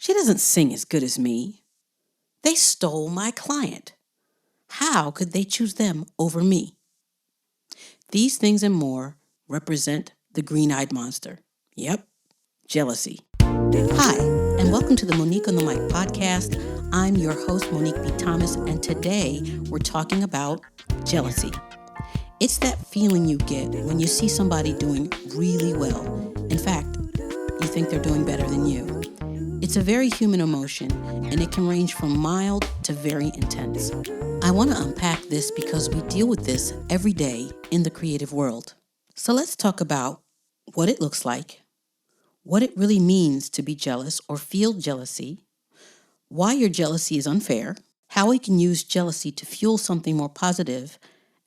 She doesn't sing as good as me. They stole my client. How could they choose them over me? These things and more represent the green-eyed monster. Yep, jealousy. Hi, and welcome to the Monique on the Mic podcast. I'm your host, Monique B Thomas, and today we're talking about jealousy. It's that feeling you get when you see somebody doing really well. In fact, you think they're doing better than you. It's a very human emotion, and it can range from mild to very intense. I want to unpack this because we deal with this every day in the creative world. So let's talk about what it looks like, what it really means to be jealous or feel jealousy, why your jealousy is unfair, how we can use jealousy to fuel something more positive,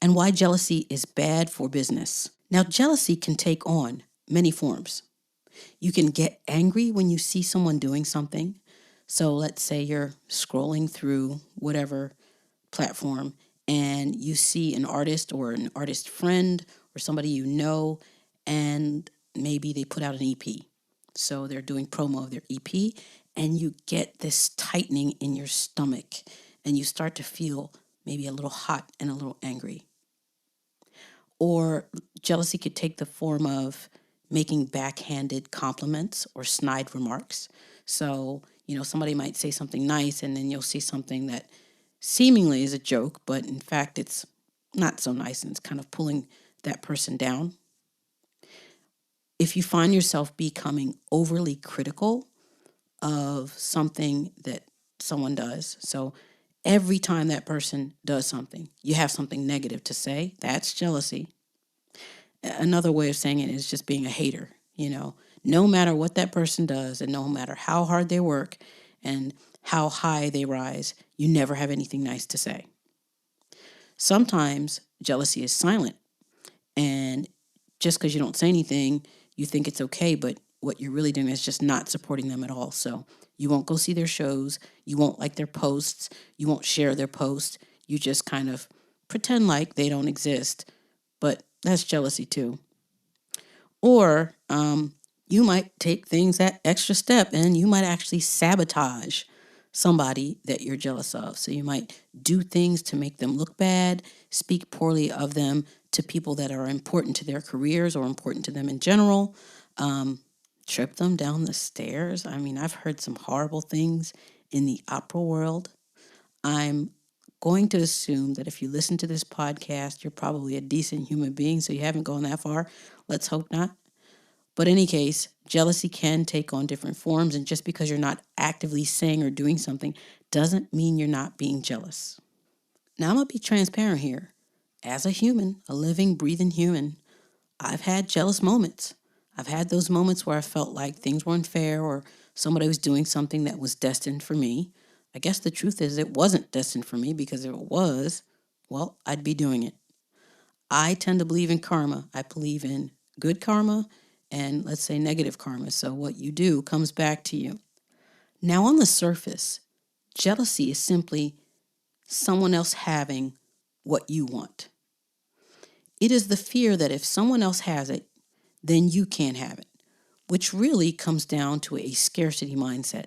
and why jealousy is bad for business. Now, jealousy can take on many forms. You can get angry when you see someone doing something. So let's say you're scrolling through whatever platform and you see an artist or an artist friend or somebody you know, and maybe they put out an EP. So they're doing promo of their EP, and you get this tightening in your stomach, and you start to feel maybe a little hot and a little angry. Or jealousy could take the form of making backhanded compliments or snide remarks. So, somebody might say something nice, and then you'll see something that seemingly is a joke, but in fact it's not so nice, and it's kind of pulling that person down. If you find yourself becoming overly critical of something that someone does, so every time that person does something, you have something negative to say, that's jealousy. Another way of saying it is just being a hater. No matter what that person does and no matter how hard they work and how high they rise, you never have anything nice to say. Sometimes jealousy is silent, and just because you don't say anything, you think it's okay, but what you're really doing is just not supporting them at all. So you won't go see their shows, you won't like their posts, you won't share their posts, you just kind of pretend like they don't exist, but that's jealousy too. Or you might take things that extra step and you might actually sabotage somebody that you're jealous of. So you might do things to make them look bad, speak poorly of them to people that are important to their careers or important to them in general, trip them down the stairs. I've heard some horrible things in the opera world. I'm going to assume that if you listen to this podcast, you're probably a decent human being, so you haven't gone that far. Let's hope not. But in any case, jealousy can take on different forms, and just because you're not actively saying or doing something doesn't mean you're not being jealous. Now, I'm going to be transparent here. As a human, a living, breathing human, I've had jealous moments. I've had those moments where I felt like things were unfair or somebody was doing something that was destined for me. I guess the truth is it wasn't destined for me, because if it was, well, I'd be doing it. I tend to believe in karma. I believe in good karma and, let's say, negative karma. So what you do comes back to you. Now, on the surface, jealousy is simply someone else having what you want. It is the fear that if someone else has it, then you can't have it, which really comes down to a scarcity mindset.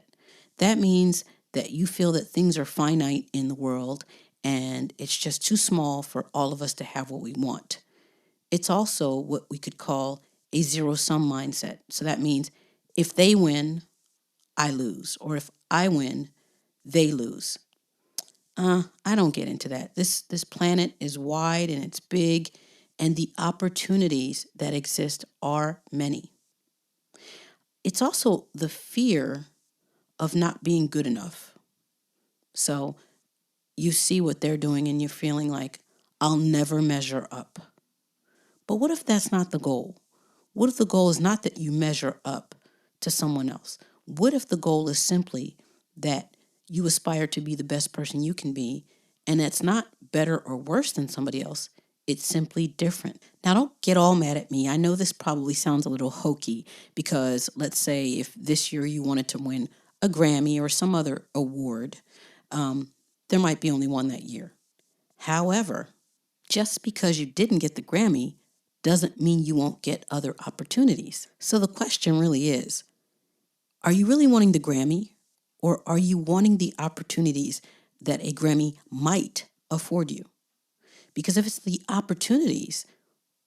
That means that you feel that things are finite in the world and it's just too small for all of us to have what we want. It's also what we could call a zero-sum mindset. So that means if they win, I lose. Or if I win, they lose. I don't get into that. This planet is wide and it's big, and the opportunities that exist are many. It's also the fear of not being good enough. So you see what they're doing and you're feeling like, I'll never measure up. But what if that's not the goal? What if the goal is not that you measure up to someone else? What if the goal is simply that you aspire to be the best person you can be, and it's not better or worse than somebody else? It's simply different. Now, don't get all mad at me. I know this probably sounds a little hokey, because let's say if this year you wanted to win a Grammy or some other award, there might be only one that year. However, just because you didn't get the Grammy doesn't mean you won't get other opportunities. So the question really is, are you really wanting the Grammy, Or are you wanting the opportunities that a Grammy might afford you? Because if it's the opportunities,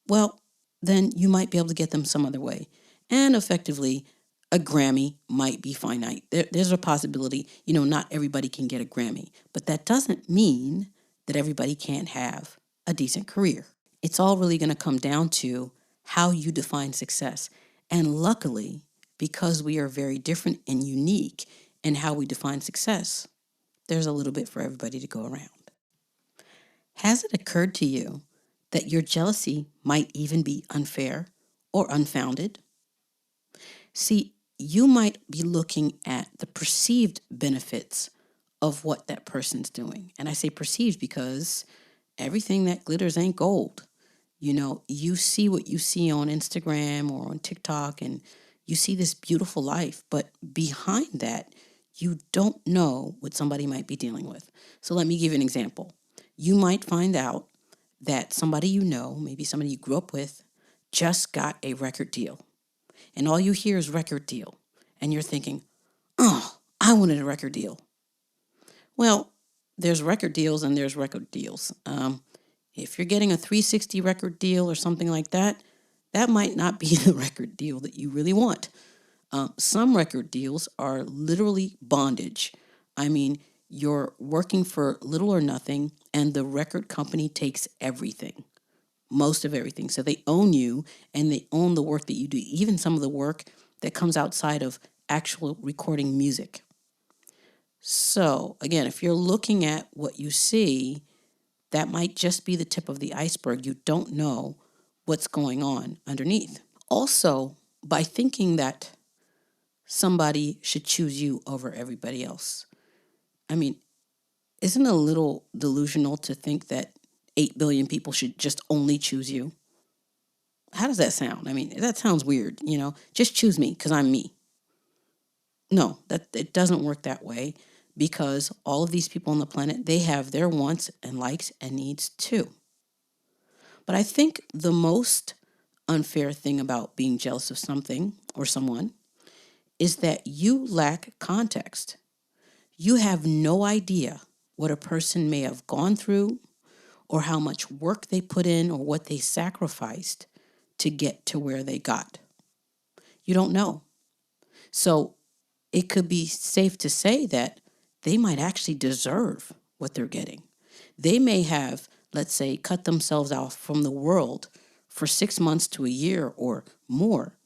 well, then you might be able to get them some other way. And effectively, a Grammy might be finite. There's a possibility, not everybody can get a Grammy, but that doesn't mean that everybody can't have a decent career. It's all really going to come down to how you define success. And luckily, because we are very different and unique in how we define success, there's a little bit for everybody to go around. Has it occurred to you that your jealousy might even be unfair or unfounded? See, you might be looking at the perceived benefits of what that person's doing. And I say perceived because everything that glitters ain't gold. You see what you see on Instagram or on TikTok, and you see this beautiful life, but behind that, you don't know what somebody might be dealing with. So let me give you an example. You might find out that somebody maybe somebody you grew up with, just got a record deal. And all you hear is record deal. And you're thinking, oh, I wanted a record deal. Well, there's record deals and there's record deals. If you're getting a 360 record deal or something like that, that might not be the record deal that you really want. Some record deals are literally bondage. I mean, you're working for little or nothing, and the record company takes everything, most of everything. So they own you, and they own the work that you do, even some of the work that comes outside of actual recording music. So, again, if you're looking at what you see, that might just be the tip of the iceberg. You don't know what's going on underneath. Also, by thinking that somebody should choose you over everybody else, I mean, isn't it a little delusional to think that 8 billion people should just only choose you? How does that sound? I mean, that sounds weird, just choose me because I'm me. No, that it doesn't work that way, because all of these people on the planet, they have their wants and likes and needs too. But I think the most unfair thing about being jealous of something or someone is that you lack context. You have no idea what a person may have gone through, or how much work they put in, or what they sacrificed to get to where they got. You don't know. So it could be safe to say that they might actually deserve what they're getting. They may have, let's say, cut themselves off from the world for 6 months to a year or more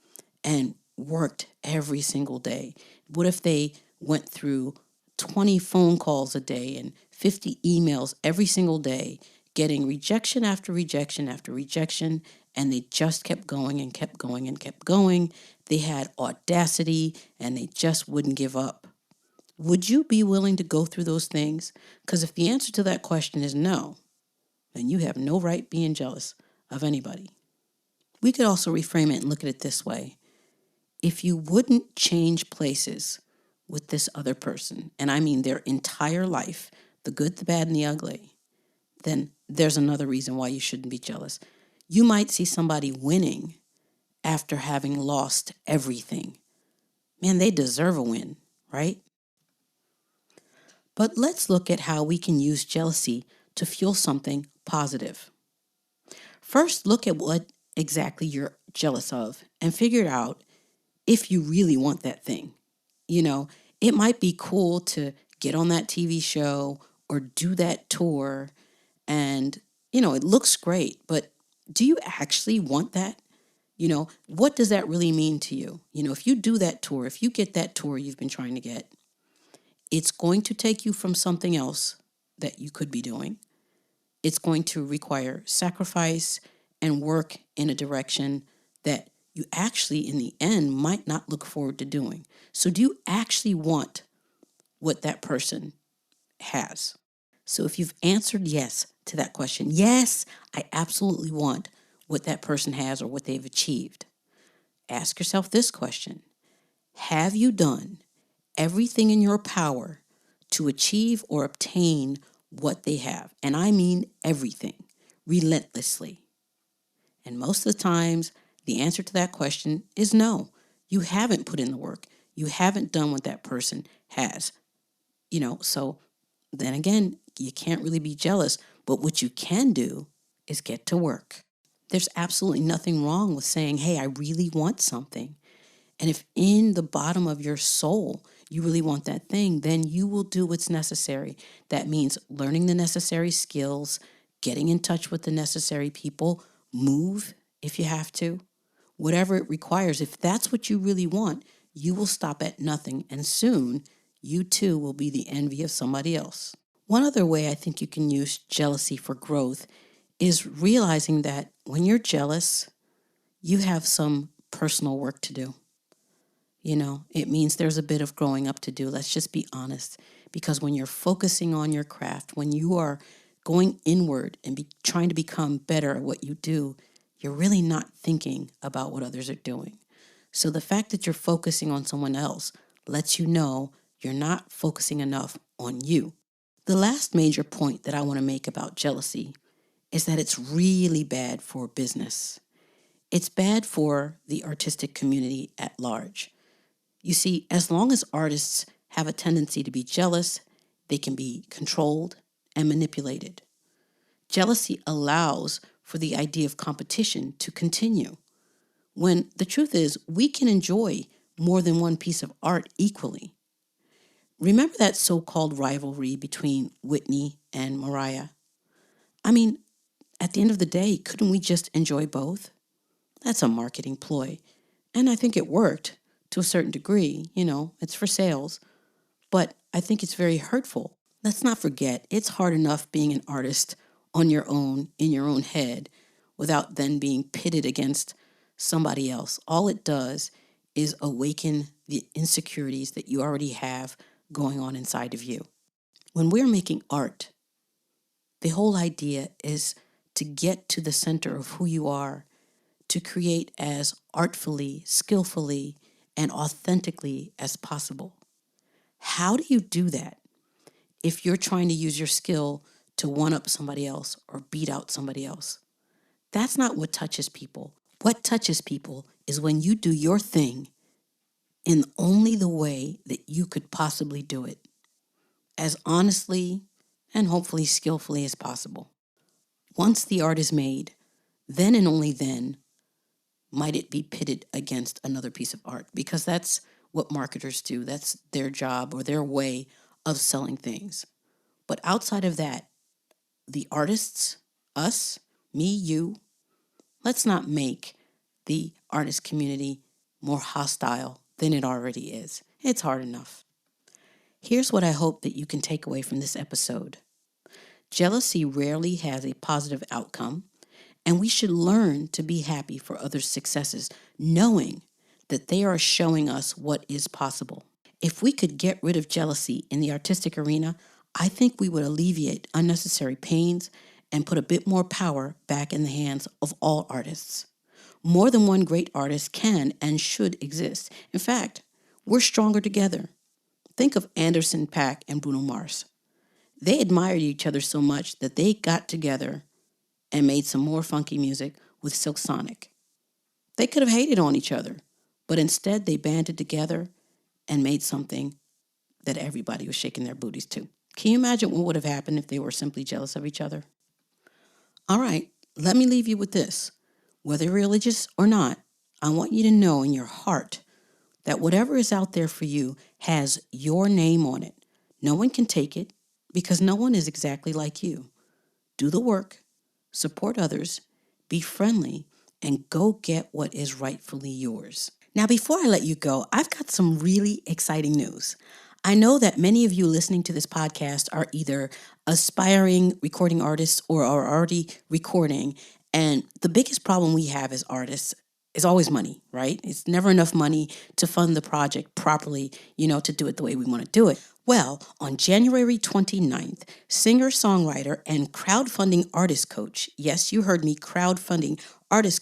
and worked every single day. What if they went through 20 phone calls a day and 50 emails every single day, getting rejection after rejection after rejection, and they just kept going and kept going and kept going. They had audacity and they just wouldn't give up. Would you be willing to go through those things? Because if the answer to that question is no, then you have no right being jealous of anybody. We could also reframe it and look at it this way. If you wouldn't change places with this other person, and I mean their entire life, the good, the bad, and the ugly, then there's another reason why you shouldn't be jealous. You might see somebody winning after having lost everything. Man, they deserve a win, right? But let's look at how we can use jealousy to fuel something positive. First, look at what exactly you're jealous of and figure out if you really want that thing. It might be cool to get on that TV show or do that tour, and, it looks great, but do you actually want that? What does that really mean to you? If you do that tour, if you get that tour you've been trying to get, it's going to take you from something else that you could be doing. It's going to require sacrifice and work in a direction that you actually, in the end, might not look forward to doing. So do you actually want what that person has? So if you've answered yes to that question, yes, I absolutely want what that person has or what they've achieved, ask yourself this question. Have you done everything in your power to achieve or obtain what they have? And I mean everything, relentlessly. And most of the times, the answer to that question is no. You haven't put in the work. You haven't done what that person has, so then again, you can't really be jealous. But what you can do is get to work. There's absolutely nothing wrong with saying, hey, I really want something. And if in the bottom of your soul you really want that thing, then you will do what's necessary. That means learning the necessary skills, getting in touch with the necessary people, move if you have to, whatever it requires. If that's what you really want, you will stop at nothing, and soon you too will be the envy of somebody else. One other way I think you can use jealousy for growth is realizing that when you're jealous, you have some personal work to do. It means there's a bit of growing up to do. Let's just be honest. Because when you're focusing on your craft, when you are going inward and trying to become better at what you do, you're really not thinking about what others are doing. So the fact that you're focusing on someone else lets you know you're not focusing enough on you. The last major point that I want to make about jealousy is that it's really bad for business. It's bad for the artistic community at large. You see, as long as artists have a tendency to be jealous, they can be controlled and manipulated. Jealousy allows for the idea of competition to continue, when the truth is we can enjoy more than one piece of art equally. Remember that so-called rivalry between Whitney and Mariah? I mean, at the end of the day, couldn't we just enjoy both? That's a marketing ploy, and I think it worked. To a certain degree, it's for sales, but I think it's very hurtful. Let's not forget, it's hard enough being an artist on your own, in your own head, without then being pitted against somebody else. All it does is awaken the insecurities that you already have going on inside of you. When we're making art, the whole idea is to get to the center of who you are, to create as artfully, skillfully, and authentically as possible. How do you do that if you're trying to use your skill to one-up somebody else or beat out somebody else? That's not what touches people. What touches people is when you do your thing in only the way that you could possibly do it, as honestly and hopefully skillfully as possible. Once the art is made, then and only then might it be pitted against another piece of art, because that's what marketers do. That's their job or their way of selling things. But outside of that, the artists, us, me, you, let's not make the artist community more hostile than it already is. It's hard enough. Here's what I hope that you can take away from this episode. Jealousy rarely has a positive outcome, and we should learn to be happy for others' successes, knowing that they are showing us what is possible. If we could get rid of jealousy in the artistic arena, I think we would alleviate unnecessary pains and put a bit more power back in the hands of all artists. More than one great artist can and should exist. In fact, we're stronger together. Think of Anderson .Paak and Bruno Mars. They admired each other so much that they got together and made some more funky music with Silk Sonic. They could have hated on each other, but instead they banded together and made something that everybody was shaking their booties to. Can you imagine what would have happened if they were simply jealous of each other? All right, let me leave you with this. Whether you're religious or not, I want you to know in your heart that whatever is out there for you has your name on it. No one can take it because no one is exactly like you. Do the work, support others, be friendly, and go get what is rightfully yours. Now, before I let you go, I've got some really exciting news. I know that many of you listening to this podcast are either aspiring recording artists or are already recording. And the biggest problem we have as artists is always money, right? It's never enough money to fund the project properly, to do it the way we want to do it. Well, on January 29th, singer-songwriter and crowdfunding artist coach, yes, you heard me, crowdfunding artist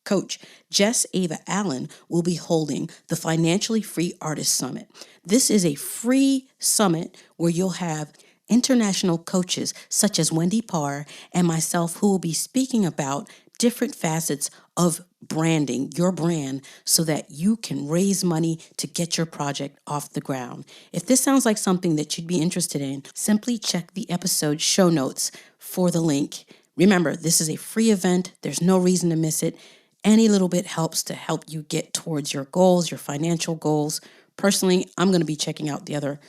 coach Jess Ava Allen will be holding the Financially Free Artist Summit. This is a free summit where you'll have international coaches such as Wendy Parr and myself who will be speaking about different facets of branding, your brand, so that you can raise money to get your project off the ground. If this sounds like something that you'd be interested in, simply check the episode show notes for the link. Remember, this is a free event. There's no reason to miss it. Any little bit helps to help you get towards your goals, your financial goals. Personally, I'm going to be checking out the other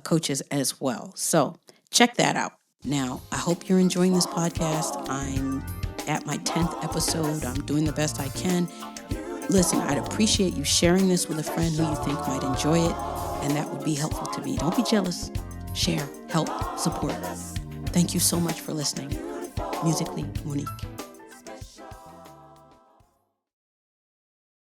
coaches as well. So check that out. Now, I hope you're enjoying this podcast. I'm at my 10th episode. I'm doing the best I can. Listen, I'd appreciate you sharing this with a friend who you think might enjoy it, and that would be helpful to me. Don't be jealous. Share, help, support. Thank you so much for listening. Musically, Monique.